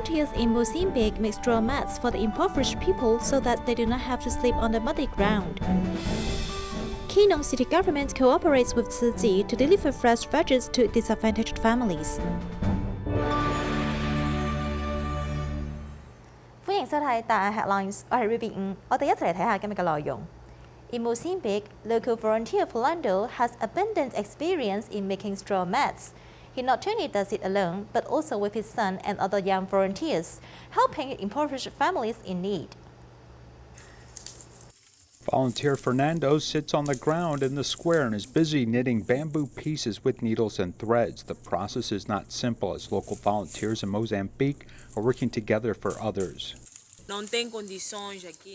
volunteers in Mozambique make straw mats for the impoverished people so that they do not have to sleep on the muddy ground. Keelung City government cooperates with Tzu Chi to deliver fresh veggies to disadvantaged families. 歡迎收睇大亞 Headlines， 我係 Ruby 我哋一齊嚟睇下今日嘅內容。In Mozambique, local volunteer Philando has abundant experience in making straw mats. He not only does it alone, but also with his son and other young volunteers, helping impoverished families in need. Volunteer Fernando sits on the ground in the square and is busy knitting bamboo pieces with needles and threads. The process is not simple as local volunteers in Mozambique are working together for others.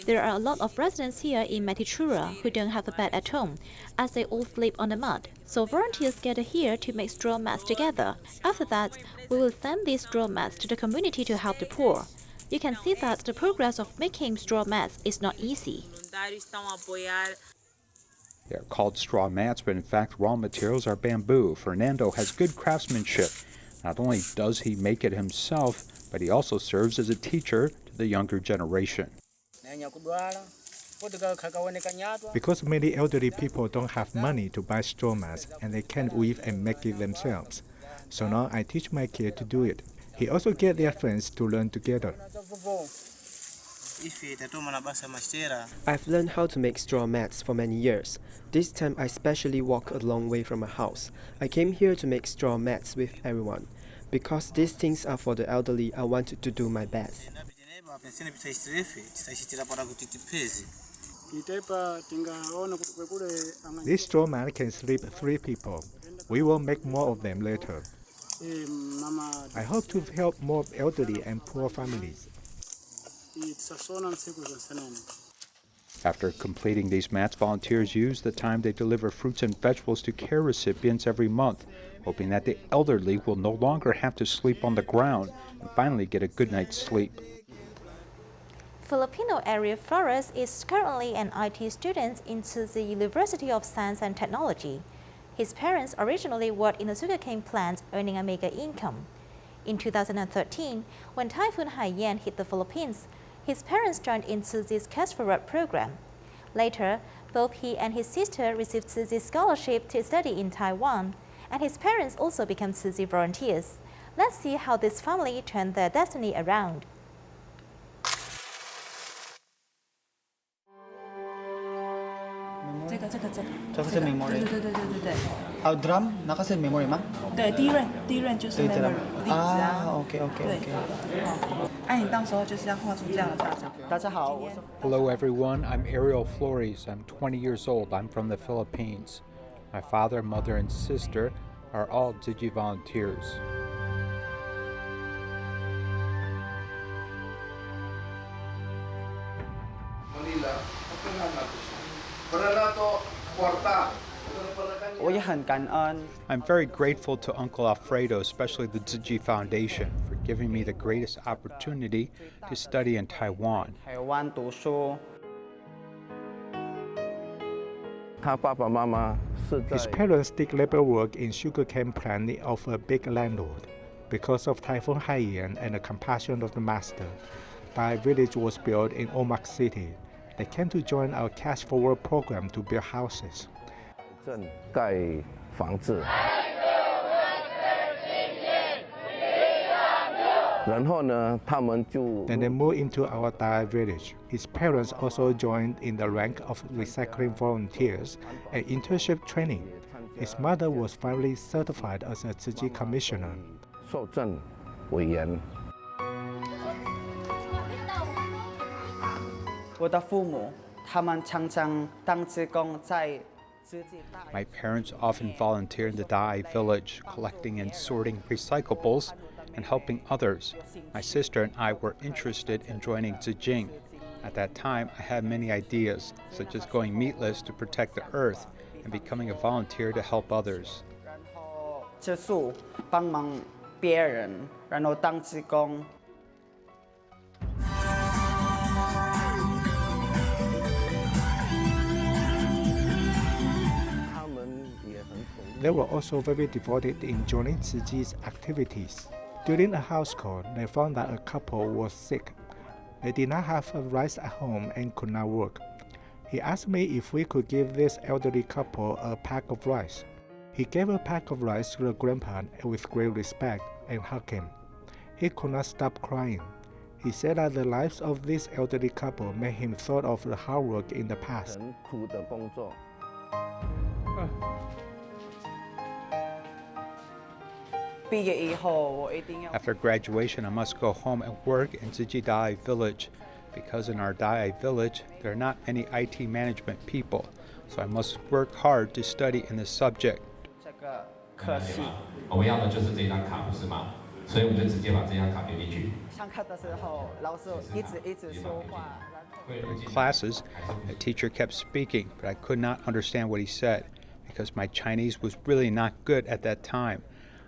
There are a lot of residents here in Matichura who don't have a bed at home, as they all sleep on the mud. So volunteers gather here to make straw mats together. After that, we will send these straw mats to the community to help the poor. You can see that the progress of making straw mats is not easy. They are called straw mats, but in fact raw materials are bamboo. Fernando has good craftsmanship. Not only does he make it himself, but he also serves as a teacher to the younger generation. Because many elderly people don't have money to buy straw mats and they can't weave and make it themselves. So now I teach my kids to do it. He also gets their friends to learn together. I've learned how to make straw mats for many years. This time I specially walk a long way from my house. I came here to make straw mats with everyone. Because these things are for the elderly, I want to do my best. This straw mat can sleep 3 people. We will make more of them later. I hope to help more elderly and poor families. After completing these mats, volunteers use the time they deliver fruits and vegetables to care recipients every month, hoping that the elderly will no longer have to sleep on the ground and finally get a good night's sleep. Filipino Ariel Flores is currently an IT student into the University of Science and Technology. His parents originally worked in a sugarcane plant, earning a meager income. In 2013, when Typhoon Haiyan hit the Philippines, his parents joined into this cash for work program. Later, both he and his sister received Tzu Chi scholarship to study in Taiwan, and his parents also became Tzu Chi volunteers. Let's see how this family turned their destiny around. memory. drum 那个是 memory 吗？对，第一任就是 memory 例子啊。OK。你到时候就是要画出这样的家长。大家好，我是。Hello everyone, I'm Ariel Flores. I'm 20 years old. I'm from the Philippines. My father, mother, and sister are all Tzu Chi volunteers. I'm very grateful to Uncle Alfredo, especially the Tzu Chi Foundation, for giving me the greatest opportunity to study in Taiwan. His parents did labor work in sugarcane plant of a big landlord. Because of Typhoon Haiyan and the compassion of the master, my village was built in Omak City. They came to join our cash forward program to build houses. Then they moved into our Thai village. His parents also joined in the rank of recycling volunteers and internship training. His mother was finally certified as a Tzu Chi commissioner. My parents often volunteer in the Dai village, collecting and sorting recyclables and helping others. My sister and I were interested in joining Tzu Chi. At that time, I had many ideas, such as going meatless to protect the earth and becoming a volunteer to help others. They were also very devoted in joining Tzu Chi's activities. During a house call, they found that a couple was sick. They did not have a rice at home and could not work. He asked me if we could give this elderly couple a pack of rice. He gave a pack of rice to the grandpa with great respect and hugged him. He could not stop crying. He said that the lives of this elderly couple made him thought of the hard work in the past. After graduation, I must go home and work in Tzu Chi Dai village. Because in our Dai village, there are not many IT management people, so I must work hard to study in this subject. In classes, a teacher kept speaking, but I could not understand what he said because my Chinese was really not good at that time.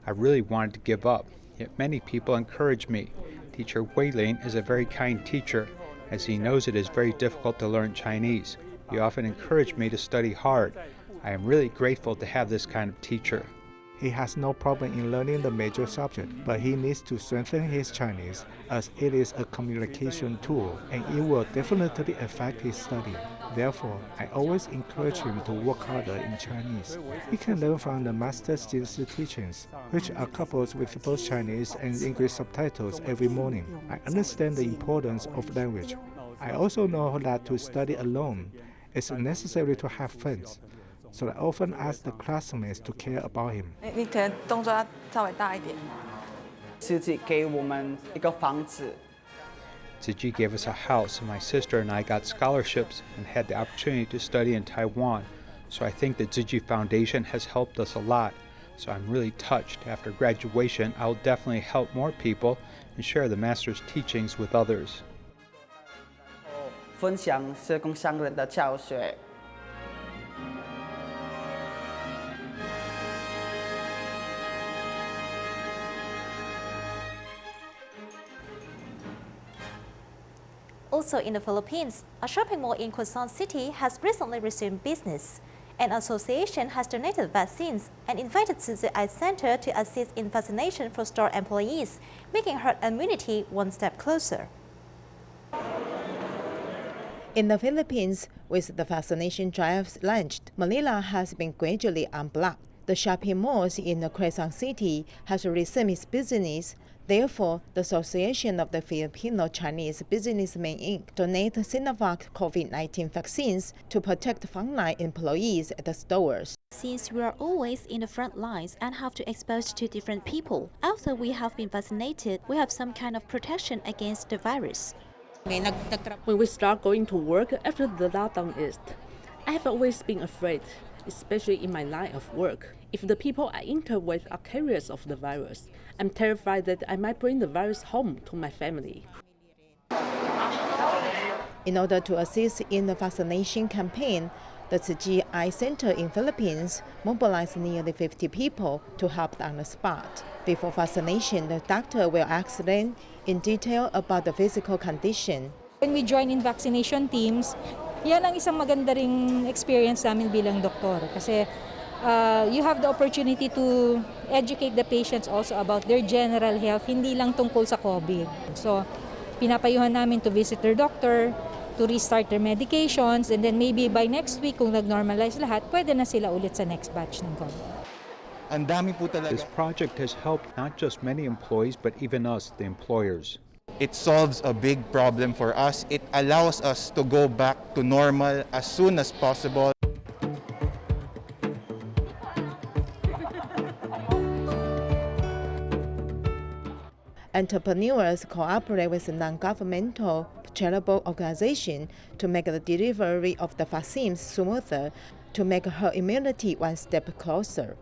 I really wanted to give up, yet many people encouraged me. Teacher Wei-Lin is a very kind teacher, as he knows it is very difficult to learn Chinese. He often encouraged me to study hard. I am really grateful to have this kind of teacher. He has no problem in learning the major subject, but he needs to strengthen his Chinese as it is a communication tool and it will definitely affect his study. Therefore, I always encourage him to work harder in Chinese. He can learn from the Master Student's teachings, which are coupled with both Chinese and English subtitles every morning. I understand the importance of language. I also know that to study alone, it's necessary to have friends. So I often ask the classmates to care about him. Tzu Chi gave us a house, and my sister and I got scholarships and had the opportunity to study in Taiwan. So I think the Tzu Chi Foundation has helped us a lot. So I'm really touched. After graduation, I'll definitely help more people and share the Master's teachings with others. Also in the Philippines, a shopping mall in Keelung City has recently resumed business. An association has donated vaccines and invited Tzu Chi Center to assist in vaccination for store employees, making herd immunity one step closer. In the Philippines, with the vaccination drives launched, Manila has been gradually unblocked. The shopping malls in Keelung City has resumed its business. Therefore, the Association of the Filipino Chinese Businessmen Inc. donate Sinovac COVID-19 vaccines to protect frontline employees at the stores. Since we are always in the front lines and have to expose to different people, after we have been vaccinated, we have some kind of protection against the virus. When we start going to work after the lockdown is, I have always been afraid, especially in my line of work. If the people I interact with are carriers of the virus, I'm terrified that I might bring the virus home to my family. In order to assist in the vaccination campaign, the Tzu Chi Center in Philippines mobilized nearly 50 people to help on the spot. Before vaccination, the doctor will ask them in detail about the physical condition. When we join in vaccination teams, yan ang isang maganda ring experience namin bilang doktor kasi you have the opportunity to educate the patients also about their general health, hindi lang tungkol sa COVID. So, pinapayuhan namin to visit their doctor, to restart their medications, and then maybe by next week, kung nag-normalize lahat, pwede na sila ulit sa next batch ng COVID. This project has helped not just many employees, but even us, the employers. It solves a big problem for us. It allows us to go back to normal as soon as possible. Entrepreneurs cooperate with non-governmental charitable organizations to make the delivery of the vaccines smoother, to make herd immunity one step closer.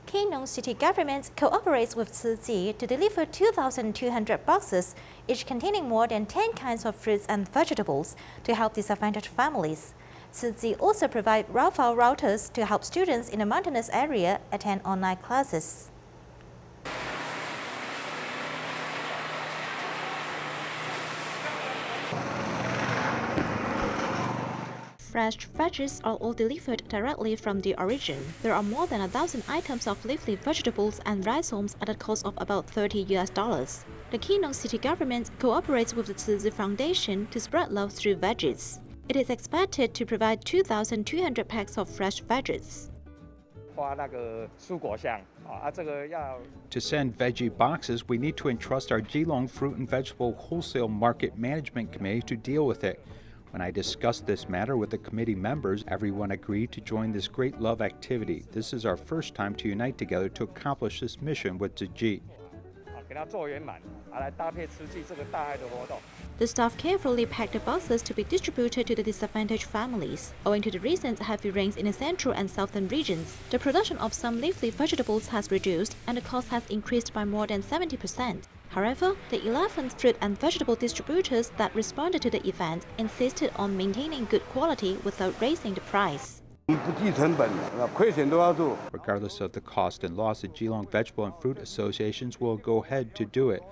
Keelung City government cooperates with Tzu Chi to deliver 2,200 boxes, each containing more than 10 kinds of fruits and vegetables, to help disadvantaged families. Tzu Chi also provides Wi-Fi routers to help students in a mountainous area attend online classes. Fresh veggies are all delivered directly from the origin. There are more than 1,000 items of leafy vegetables and rhizomes at a cost of about $30. The Keelung City government cooperates with the Tzu Chi Foundation to spread love through veggies. It is expected to provide 2,200 packs of fresh veggies. To send veggie boxes, we need to entrust our Keelung Fruit and Vegetable Wholesale Market Management Committee to deal with it. When I discussed this matter with the committee members, everyone agreed to join this great love activity. This is our first time to unite together to accomplish this mission with Tzu Chi. The staff carefully packed the boxes to be distributed to the disadvantaged families. Owing to the recent heavy rains in the central and southern regions, the production of some leafy vegetables has reduced and the cost has increased by more than 70%. However, the 11 fruit and vegetable distributors that responded to the event insisted on maintaining good quality without raising the price. Regardless of the cost and loss, the Keelung Vegetable and Fruit Associations will go ahead to do it.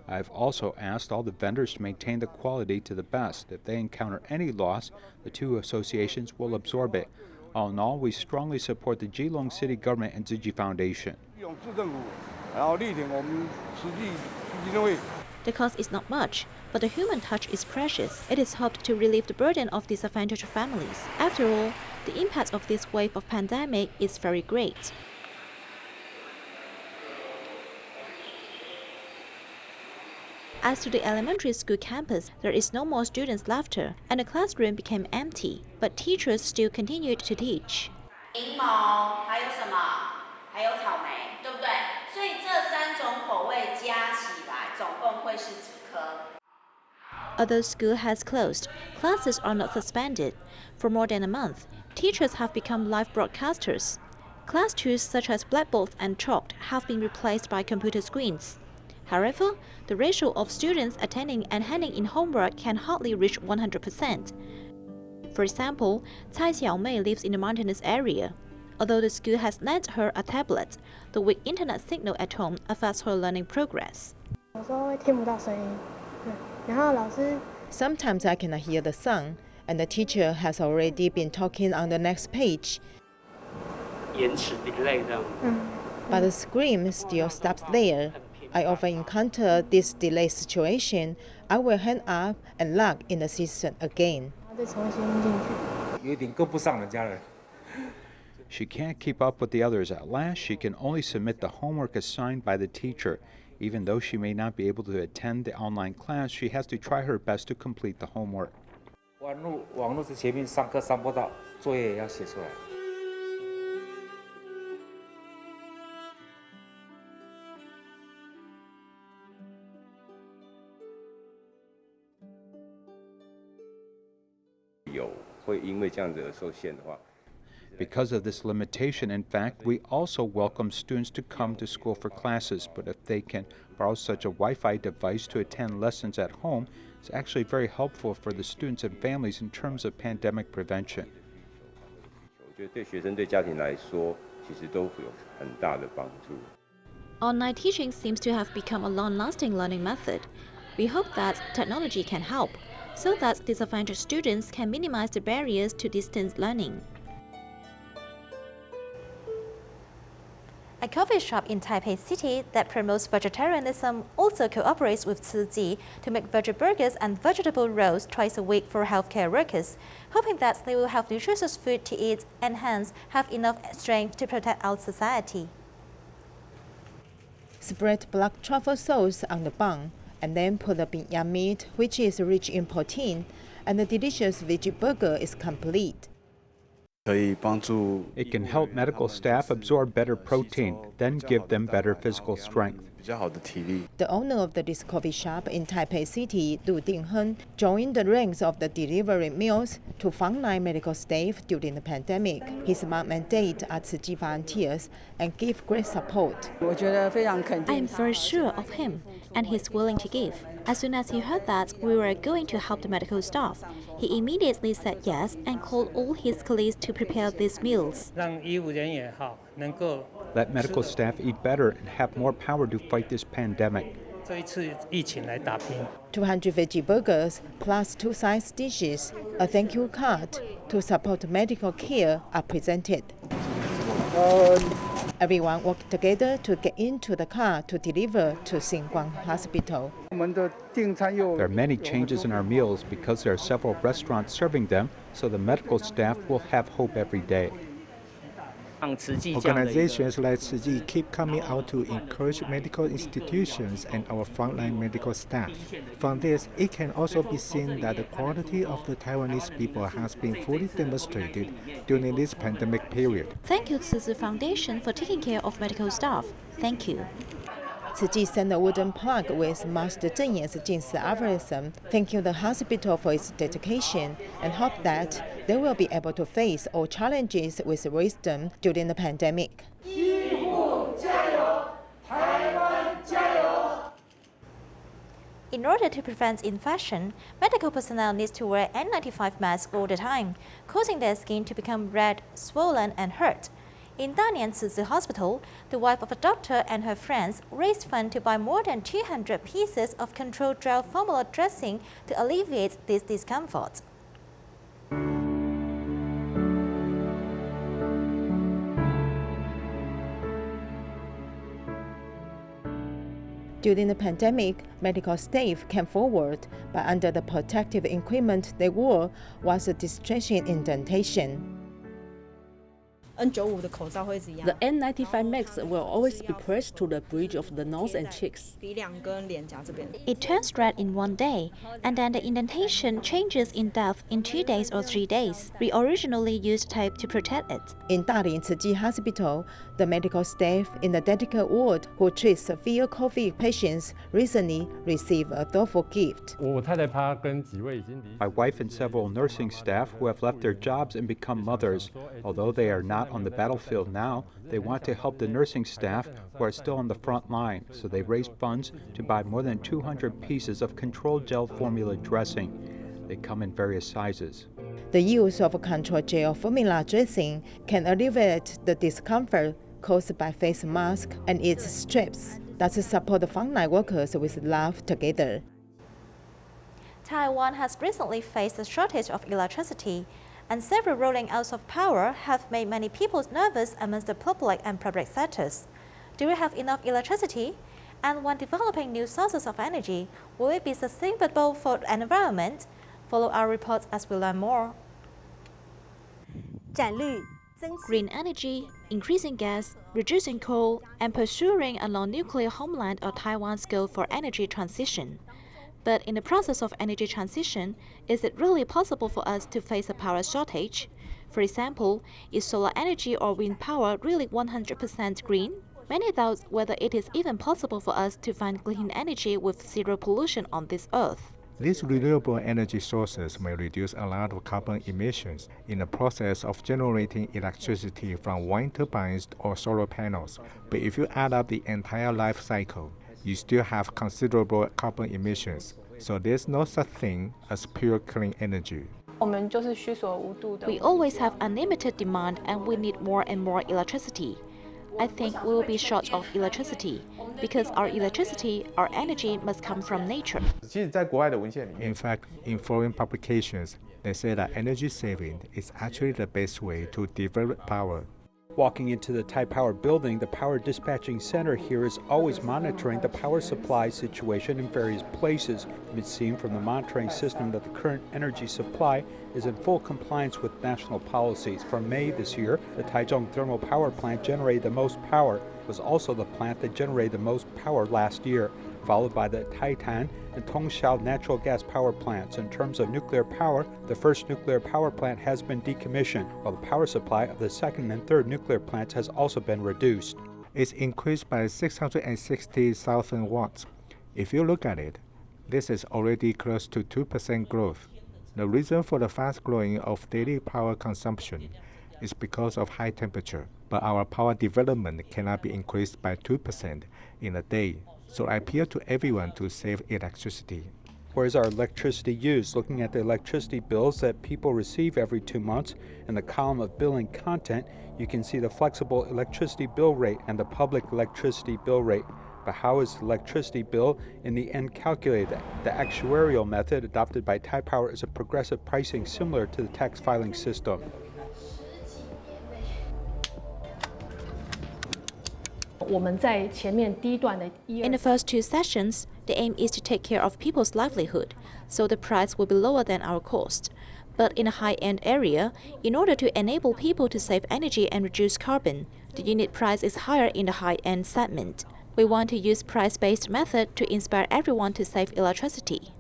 I've also asked all the vendors to maintain the quality to the best. If they encounter any loss, the two associations will absorb it. All in all, we strongly support the Keelung City government and Tzu Chi Foundation. The cost is not much, but the human touch is precious. It is hoped to relieve the burden of disadvantaged families. After all, the impact of this wave of pandemic is very great. As to the elementary school campus, there is no more students' laughter, and the classroom became empty. But teachers still continued to teach. Although school has closed, classes are not suspended. For more than a month, teachers have become live broadcasters. Class tools such as blackboards and chalk have been replaced by computer screens. However, the ratio of students attending and handing in homework can hardly reach 100%. For example, Cai Xiaomei lives in a mountainous area. Although the school has lent her a tablet, the weak internet signal at home affects her learning progress. Sometimes I cannot hear the sound, and the teacher has already been talking on the next page. But the scream still stops there. I often encounter this delay situation. I will hang up and log in the system again. She can't keep up with the others. At last, she can only submit the homework assigned by the teacher. Even though she may not be able to attend the online class, she has to try her best to complete the homework. Because of this limitation, in fact, we also welcome students to come to school for classes, but if they can borrow such a Wi-Fi device to attend lessons at home, it's actually very helpful for the students and families in terms of pandemic prevention. Online teaching seems to have become a long-lasting learning method. We hope that technology can help, so that disadvantaged students can minimize the barriers to distance learning. A coffee shop in Taipei City that promotes vegetarianism also cooperates with Tzu Chi to make veggie burgers and vegetable rolls twice a week for healthcare workers, hoping that they will have nutritious food to eat and hence have enough strength to protect our society. Spread black truffle sauce on the bun, and then put the binyam meat, which is rich in protein, and the delicious veggie burger is complete. It can help medical staff absorb better protein, then give them better physical strength. The owner of this coffee shop in Taipei City, Du Dingheng, joined the ranks of the delivery meals to frontline medical staff during the pandemic. His mom and dad are Tzu Chi volunteers and give great support. I am very sure of him. and he's willing to give. As soon as he heard that we were going to help the medical staff, he immediately said yes and called all his colleagues to prepare these meals. Let medical staff eat better and have more power to fight this pandemic. 200 veggie burgers plus 2 side dishes, a thank you card to support medical care are presented. Everyone worked together to get into the car to deliver to Xinguang Hospital. There are many changes in our meals because there are several restaurants serving them, so the medical staff will have hope every day. Organizations like Tzu Chi keep coming out to encourage medical institutions and our frontline medical staff. From this, it can also be seen that the quality of the Taiwanese people has been fully demonstrated during this pandemic period. Thank you, Tzu Chi Foundation, for taking care of medical staff. Thank you. Tzu Chi sent a wooden plaque with Master Zheng Yan's Jinsi aphorism, thanking the hospital for its dedication and hope that they will be able to face all challenges with wisdom during the pandemic. In order to prevent infection, medical personnel need to wear N95 masks all the time, causing their skin to become red, swollen, and hurt. In Dalian Tzu Chi Hospital, the wife of a doctor and her friends raised funds to buy more than 200 pieces of controlled gel formula dressing to alleviate this discomfort. During the pandemic, medical staff came forward, but under the protective equipment they wore was a distressing indentation. The N95 mask will always be pressed to the bridge of the nose and cheeks. It turns red in 1 day, and then the indentation changes in depth in 2 days or 3 days. We originally used tape to protect it. In Dalian Tzu Chi Hospital, the medical staff in the dedicated ward who treats severe COVID patients recently received a thoughtful gift. My wife and several nursing staff who have left their jobs and become mothers. Although they are not on the battlefield now, they want to help the nursing staff who are still on the front line, so they raised funds to buy more than 200 pieces of controlled gel formula dressing. They come in various sizes. The use of controlled gel formula dressing can alleviate the discomfort caused by face mask and its strips. That's support the frontline workers with love together. Taiwan has recently faced a shortage of electricity, and several rolling outs of power have made many people nervous amongst the public and private sectors. Do we have enough electricity? And when developing new sources of energy, will it be sustainable for the environment? Follow our reports as we learn more. Green energy, increasing gas, reducing coal, and pursuing a non-nuclear homeland are Taiwan's goal for energy transition. But in the process of energy transition, is it really possible for us to face a power shortage? For example, is solar energy or wind power really 100% green? Many doubt whether it is even possible for us to find clean energy with zero pollution on this earth. These renewable energy sources may reduce a lot of carbon emissions in the process of generating electricity from wind turbines or solar panels. But if you add up the entire life cycle, you still have considerable carbon emissions, so there's no such thing as pure clean energy. We always have unlimited demand and we need more and more electricity. I think we will be short of electricity because our electricity, our energy must come from nature. In fact, in foreign publications, they say that energy saving is actually the best way to develop power. Walking into the Taipower building, the Power Dispatching Center here is always monitoring the power supply situation in various places. It's seen from the monitoring system that the current energy supply is in full compliance with national policies. From May this year, the Taichung thermal power plant generated the most power. It was also the plant that generated the most power last year, followed by the Taitan and Tongxiao natural gas power plants. In terms of nuclear power, the first nuclear power plant has been decommissioned, while the power supply of the second and third nuclear plants has also been reduced. It's increased by 660,000 watts. If you look at it, this is already close to 2% growth. The reason for the fast growing of daily power consumption is because of high temperature, but our power development cannot be increased by 2% in a day. So I appeal to everyone to save electricity. Where is our electricity used? Looking at the electricity bills that people receive every 2 months, in the column of billing content, you can see the flexible electricity bill rate and the public electricity bill rate. But how is the electricity bill in the end calculated? The actuarial method adopted by Taipower is a progressive pricing similar to the tax filing system. In the first 2 sessions, the aim is to take care of people's livelihood, so the price will be lower than our cost. But in a high-end area, in order to enable people to save energy and reduce carbon, the unit price is higher in the high-end segment. We want to use price-based method to inspire everyone to save electricity.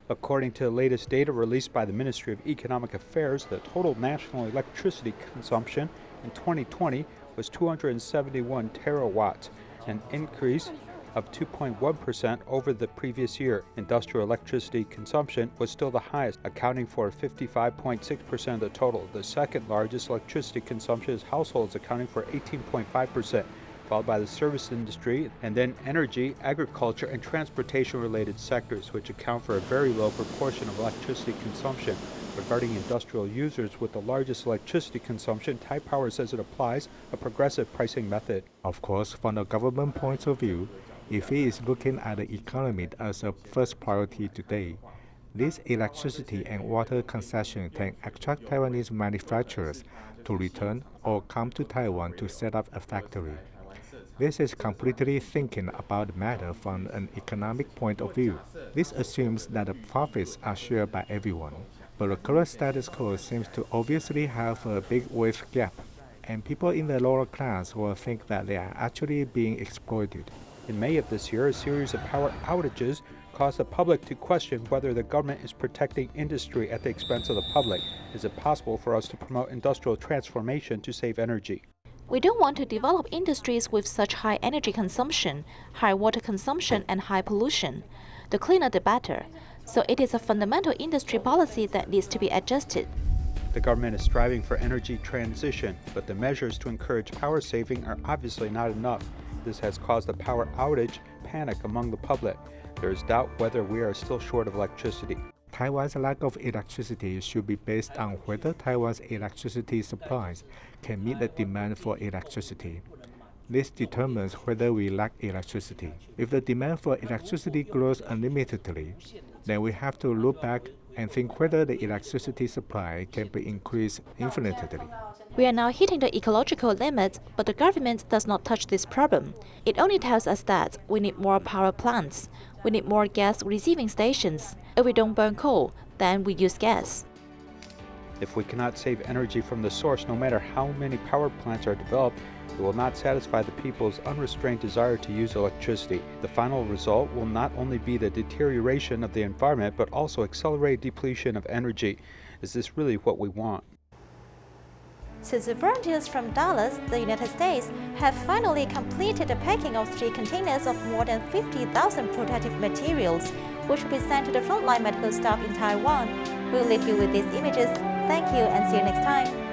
According to the latest data released by the Ministry of Economic Affairs, the total national electricity consumption in 2020 was 271 terawatts, an increase of 2.1% over the previous year. Industrial electricity consumption was still the highest, accounting for 55.6% of the total. The second largest electricity consumption is households, accounting for 18.5%, followed by the service industry, and then energy, agriculture, and transportation-related sectors, which account for a very low proportion of electricity consumption. Regarding industrial users with the largest electricity consumption, Taipower says it applies a progressive pricing method. Of course, from the government point of view, if it is looking at the economy as a first priority today, this electricity and water concession can attract Taiwanese manufacturers to return or come to Taiwan to set up a factory. This is completely thinking about the matter from an economic point of view. This assumes that the profits are shared by everyone. But the current status quo seems to obviously have a big wage gap, and people in the lower class will think that they are actually being exploited. In May of this year, a series of power outages caused the public to question whether the government is protecting industry at the expense of the public. Is it possible for us to promote industrial transformation to save energy? We don't want to develop industries with such high energy consumption, high water consumption, and high pollution. The cleaner the better. So it is a fundamental industry policy that needs to be adjusted. The government is striving for energy transition, but the measures to encourage power saving are obviously not enough. This has caused a power outage panic among the public. There is doubt whether we are still short of electricity. Taiwan's lack of electricity should be based on whether Taiwan's electricity supplies can meet the demand for electricity. This determines whether we lack electricity. If the demand for electricity grows unlimitedly, then we have to look back and think whether the electricity supply can be increased infinitely. We are now hitting the ecological limits, but the government does not touch this problem. It only tells us that we need more power plants. We need more gas receiving stations. If we don't burn coal, then we use gas. If we cannot save energy from the source, no matter how many power plants are developed, it will not satisfy the people's unrestrained desire to use electricity. The final result will not only be the deterioration of the environment, but also accelerated depletion of energy. Is this really what we want? Tzu volunteers from Dallas, the United States, have finally completed the packing of 3 containers of more than 50,000 protective materials, which will be sent to the frontline medical staff in Taiwan. We'll leave you with these images. Thank you and see you next time.